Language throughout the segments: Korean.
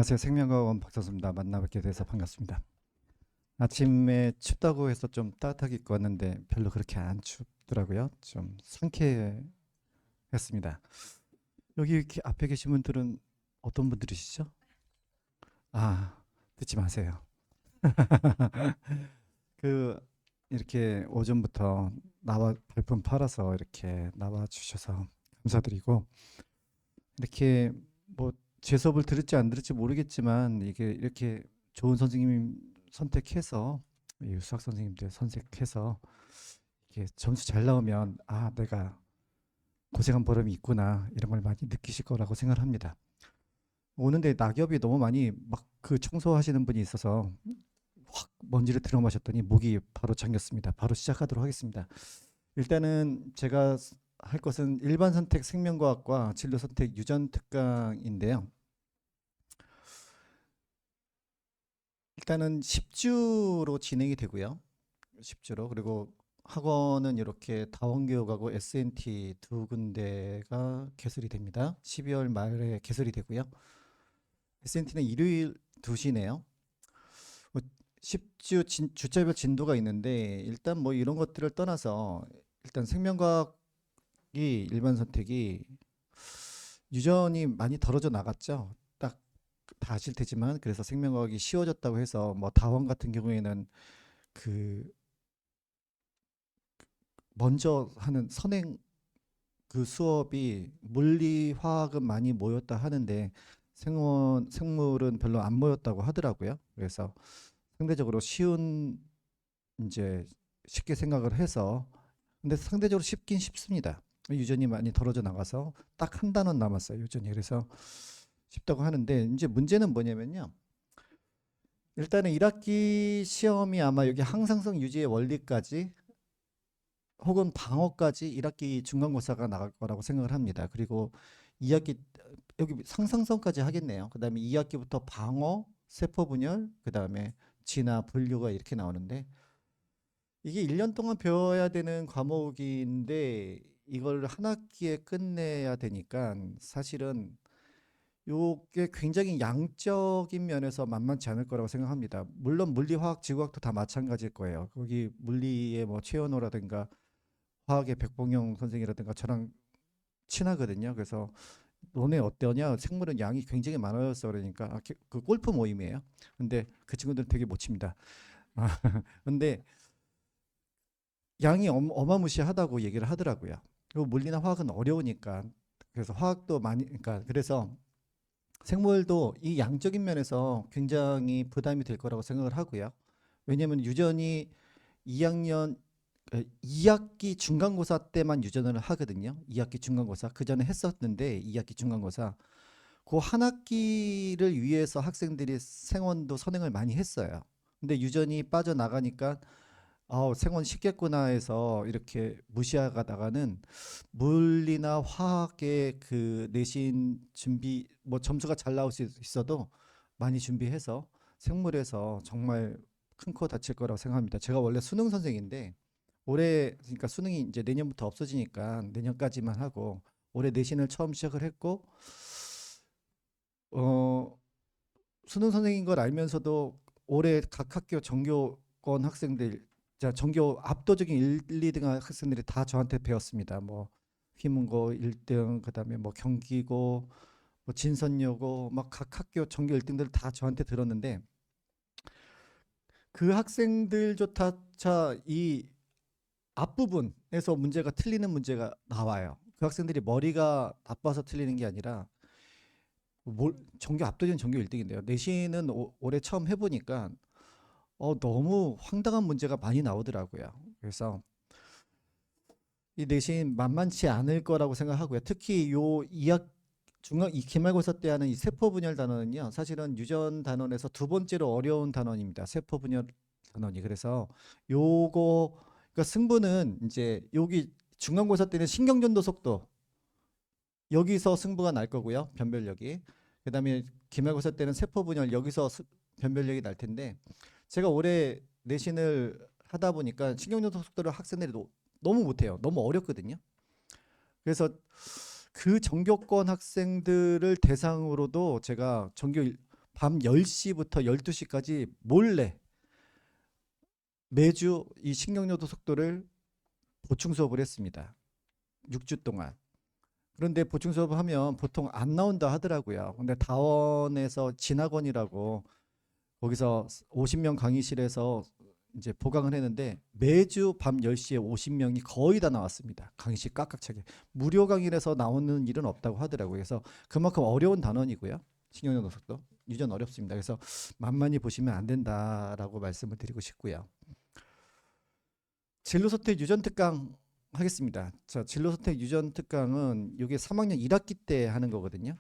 안녕하세요. 생명과학원 박선수입니다. 만나뵙게 돼서 반갑습니다. 아침에 춥다고 해서 좀 따뜻하게 입고 왔는데 별로 그렇게 안 춥더라고요. 좀 상쾌했습니다. 여기 이렇게 앞에 계신 분들은 어떤 분들이시죠? 아, 듣지 마세요. 그 이렇게 오전부터 나와 발품 팔아서 이렇게 나와 주셔서 감사드리고 이렇게 뭐 제 수업을 들을지 안 들을지 모르겠지만 이게 이렇게 좋은 선생님 선택해서 이 수학 선생님들 선택해서 이렇게 점수 잘 나오면 아 내가 고생한 보람이 있구나 이런 걸 많이 느끼실 거라고 생각을 합니다. 오는데 낙엽이 너무 많이 막 그 청소하시는 분이 있어서 확 먼지를 들어 마셨더니 목이 바로 잠겼습니다. 바로 시작하도록 하겠습니다. 일단은 제가 할 것은 일반 선택 생명과학과 진로 선택 유전 특강인데요. 일단은 10주로 진행이 되고요. 10주로. 그리고 학원은 이렇게 다원교육하고 SNT 두 군데가 개설이 됩니다. 12월 말에 개설이 되고요. SNT는 일요일 2시네요. 10주 주차별 진도가 있는데 일단 뭐 이런 것들을 떠나서 일단 생명과학이 일반 선택이 유전이 많이 덜어져 나갔죠. 딱 다 아실 테지만 그래서 생명과학이 쉬워졌다고 해서 뭐 다원 같은 경우에는 그 먼저 하는 선행 그 수업이 물리 화학은 많이 모였다 하는데 생물은 별로 안 모였다고 하더라고요. 그래서 상대적으로 쉬운 이제 쉽게 생각을 해서 근데 상대적으로 쉽긴 쉽습니다. 유전이 많이 덜어져 나가서 딱 한 단원 남았어요. 유전이. 그래서 쉽다고 하는데 이제 문제는 뭐냐면요. 일단은 1학기 시험이 아마 여기 항상성 유지의 원리까지 혹은 방어까지 1학기 중간고사가 나갈 거라고 생각을 합니다. 그리고 2학기 여기 상상성까지 하겠네요. 그다음에 2학기부터 방어, 세포 분열, 그다음에 진화, 분류가 이렇게 나오는데 이게 1년 동안 배워야 되는 과목인데 이걸 한 학기에 끝내야 되니까 사실은 요게 굉장히 양적인 면에서 만만치 않을 거라고 생각합니다. 물론 물리, 화학, 지구학도 다 마찬가지일 거예요. 거기 물리의 뭐 최연호라든가 화학의 백봉영 선생이라든가 저랑 친하거든요. 그래서 너네 어떠냐? 생물은 양이 굉장히 많아서 그러니까 그 골프 모임이에요. 근데 그 친구들은 되게 못 칩니다. 아, 근데 양이 어마무시하다고 얘기를 하더라고요. 그리고 물리나 화학은 어려우니까 그래서 화학도 많이 그러니까 그래서 생물도 이 양적인 면에서 굉장히 부담이 될 거라고 생각을 하고요. 왜냐하면 유전이 2학년 2학기 중간고사 때만 유전을 하거든요. 2학기 중간고사 그 전에 했었는데 2학기 중간고사 그 한 학기를 위해서 학생들이 생원도 선행을 많이 했어요. 근데 유전이 빠져나가니까 생원 쉽겠구나 해서 이렇게 무시하다가는 물리나 화학의 그 내신 준비 뭐 점수가 잘 나올 수 있어도 많이 준비해서 생물에서 정말 큰 코 다칠 거라고 생각합니다. 제가 원래 수능 선생인데 올해 그러니까 수능이 이제 내년부터 없어지니까 내년까지만 하고 올해 내신을 처음 시작을 했고 어 수능 선생인 걸 알면서도 올해 각 학교 전교권 학생들 자 전교 압도적인 1, 2등 학생들이 다 저한테 배웠습니다. 뭐 휘문고 1등 그다음에 뭐 경기고 뭐 진선여고 막 각 학교 전교 1등들 다 저한테 들었는데 그 학생들조차 이 앞부분에서 문제가 틀리는 문제가 나와요. 그 학생들이 머리가 나빠서 틀리는 게 아니라 전교 압도적인 전교 1등인데요. 내신은 올해 처음 해보니까 너무 황당한 문제가 많이 나오더라고요. 그래서 이 내신 만만치 않을 거라고 생각하고요. 특히 요 2학 중학 이 기말고사 때 하는 이 세포 분열 단원은요. 사실은 유전 단원에서 두 번째로 어려운 단원입니다. 세포 분열 단원이. 그래서 요거 그러니까 승부는 이제 여기 중간고사 때는 신경전도 속도 여기서 승부가 날 거고요. 변별력이. 그다음에 기말고사 때는 세포 분열 여기서 변별력이 날 텐데 제가 올해 내신을 하다 보니까 신경전도 속도를 학생들이 너무 못해요. 너무 어렵거든요. 그래서 그 전교권 학생들을 대상으로도 제가 밤 10시부터 12시까지 몰래 매주 이 신경요도 속도를 보충 수업을 했습니다. 6주 동안. 그런데 보충 수업을 하면 보통 안 나온다 하더라고요. 근데 다원에서 진학원이라고 거기서 50명 강의실에서 이제 보강을 했는데 매주 밤 10시에 50명이 거의 다 나왔습니다. 강의실 꽉꽉차게. 무료 강의라서 나오는 일은 없다고 하더라고요. 그래서 그만큼 어려운 단원이고요. 신경요 속도. 유전 어렵습니다. 그래서 만만히 보시면 안 된다라고 말씀을 드리고 싶고요. 진로선택 유전특강 하겠습니다. 자, 진로선택 유전특강은 이게 3학년 1학기 때 하는 거거든요.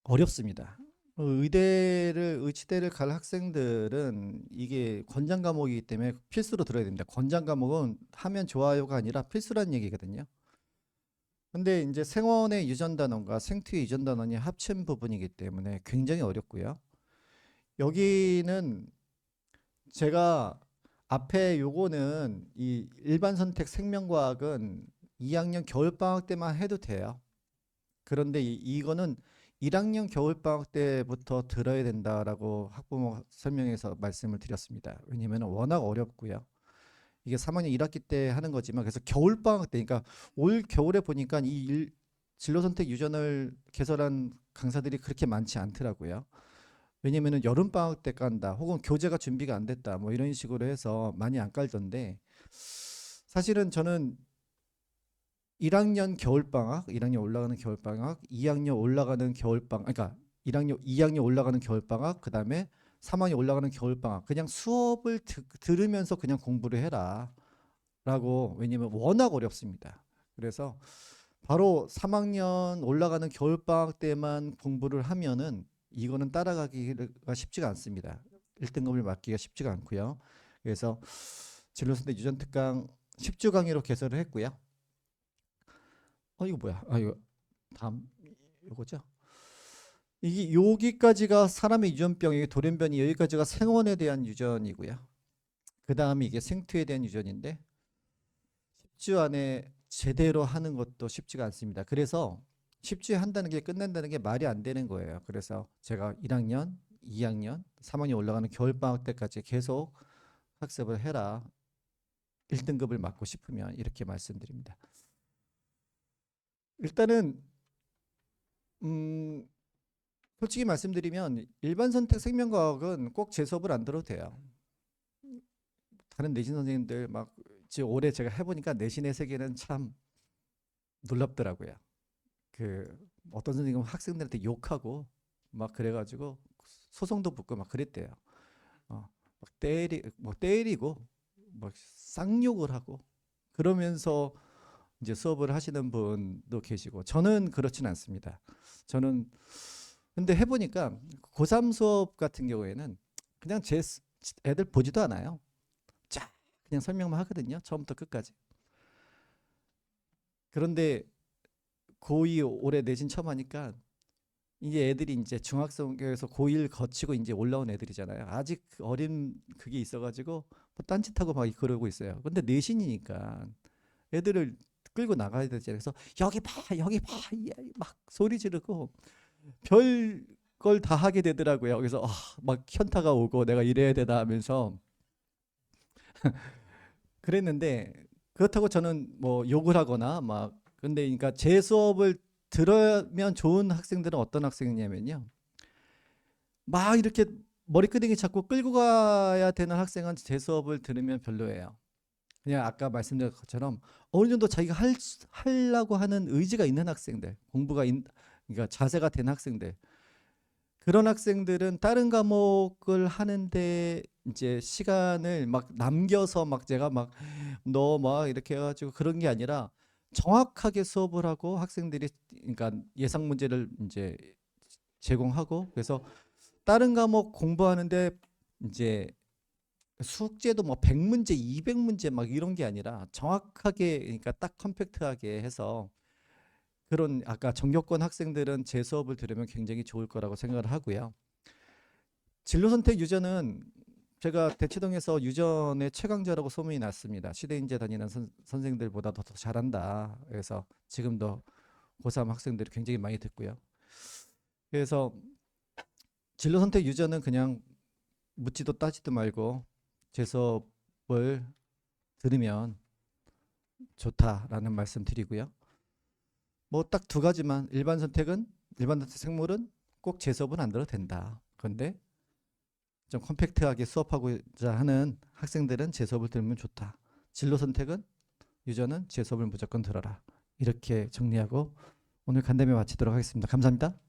어렵습니다. 의치대를 갈 학생들은 이게 권장 과목이기 때문에 필수로 들어야 됩니다. 권장 과목은 하면 좋아요가 아니라 필수란 얘기거든요. 근데 이제 생원의 유전단원과 생투의 유전단원이 합친 부분이기 때문에 굉장히 어렵고요. 여기는 제가 앞에 요거는 이 일반 선택 생명과학은 2학년 겨울방학 때만 해도 돼요. 그런데 이거는 1학년 겨울방학 때부터 들어야 된다라고 학부모 설명에서 말씀을 드렸습니다. 왜냐면 워낙 어렵고요. 이게 3학년 1학기 때 하는 거지만 그래서 겨울방학 때 그러니까 올 겨울에 보니까 진로선택 유전을 개설한 강사들이 그렇게 많지 않더라고요. 왜냐면은 여름방학 때 깐다 혹은 교재가 준비가 안 됐다 뭐 이런 식으로 해서 많이 안 깔던데 사실은 저는 1학년 겨울방학, 1학년 올라가는 겨울방학, 2학년 올라가는 겨울방학, 그러니까 2학년 올라가는 겨울방학, 그 다음에 3학년 올라가는 겨울방학. 그냥 수업을 들으면서 그냥 공부를 해라. 라고, 왜냐면 워낙 어렵습니다. 그래서 바로 3학년 올라가는 겨울방학 때만 공부를 하면은 이거는 따라가기가 쉽지가 않습니다. 1등급을 맞기가 쉽지가 않고요. 그래서 진로선택 유전특강 10주 강의로 개설을 했고요. 이거 뭐야? 이거 다음 요거죠? 이게 여기까지가 사람의 유전병이 돌연변이 여기까지가 생원에 대한 유전이고요. 그 다음에 이게 생투에 대한 유전인데 10주 안에 제대로 하는 것도 쉽지가 않습니다. 그래서 10주에 한다는 게 끝난다는 게 말이 안 되는 거예요. 그래서 제가 1학년, 2학년, 3학년 올라가는 겨울방학 때까지 계속 학습을 해라. 1등급을 맞고 싶으면 이렇게 말씀드립니다. 일단은 솔직히 말씀드리면 일반 선택 생명과학은 꼭 제 수업을 안 들어도 돼요. 다른 내신 선생님들 막 지금 올해 제가 해보니까 내신의 세계는 참 놀랍더라고요. 그 어떤 선생님은 학생들한테 욕하고 막 그래가지고 소송도 붙고 막 그랬대요. 막 때리고 막 쌍욕을 하고 그러면서 이제 수업을 하시는 분도 계시고 저는 그렇진 않습니다. 저는 근데 해보니까 고3 수업 같은 경우에는 그냥 애들 보지도 않아요. 쫙 그냥 설명만 하거든요. 처음부터 끝까지. 그런데 고2 올해 내신 처음 하니까 이게 애들이 이제 중학생에서 고1 거치고 이제 올라온 애들이잖아요. 아직 어린 그게 있어가지고 뭐 딴짓하고 막 그러고 있어요. 근데 내신이니까 애들을 끌고 나가야 되잖아요. 그래서 여기 봐, 여기 봐, 막 소리 지르고 별 걸 다 하게 되더라고요. 그래서 막 현타가 오고 내가 이래야 되나 하면서 그랬는데 그렇다고 저는 뭐 욕을 하거나 막 근데 그러니까 제 수업을 들으면 좋은 학생들은 어떤 학생이냐면요. 막 이렇게 머리끄댕이 잡고 끌고 가야 되는 학생은 제 수업을 들으면 별로예요. 그냥 아까 말씀드린 것처럼 어느 정도 자기가 하려고 하는 의지가 있는 학생들, 그러니까 자세가 된 학생들, 그런 학생들은 다른 과목을 하는데 이제 시간을 막 남겨서 막 제가 막 너 막 이렇게 해가지고 그런 게 아니라 정확하게 수업을 하고 학생들이 그러니까 예상 문제를 이제 제공하고 그래서 다른 과목 공부하는데 이제 숙제도 뭐 100문제, 200문제 막 이런 게 아니라 정확하게 그러니까 딱 컴팩트하게 해서 그런 아까 정교권 학생들은 제 수업을 들으면 굉장히 좋을 거라고 생각을 하고요. 진로 선택 유전은 제가 대치동에서 유전의 최강자라고 소문이 났습니다. 시대인재 다니는 선생들보다 더 잘한다. 그래서 지금도 고3 학생들이 굉장히 많이 듣고요. 그래서 진로 선택 유저는 그냥 묻지도 따지도 말고 재수업을 들으면 좋다라는 말씀 드리고요. 뭐 딱 두 가지만, 일반 선택 생물은 꼭 재수업은 안 들어도 된다. 그런데 좀 컴팩트하게 수업하고자 하는 학생들은 재수업을 들으면 좋다. 진로 선택은 유저는 재수업을 무조건 들어라. 이렇게 정리하고 오늘 간담회 마치도록 하겠습니다. 감사합니다.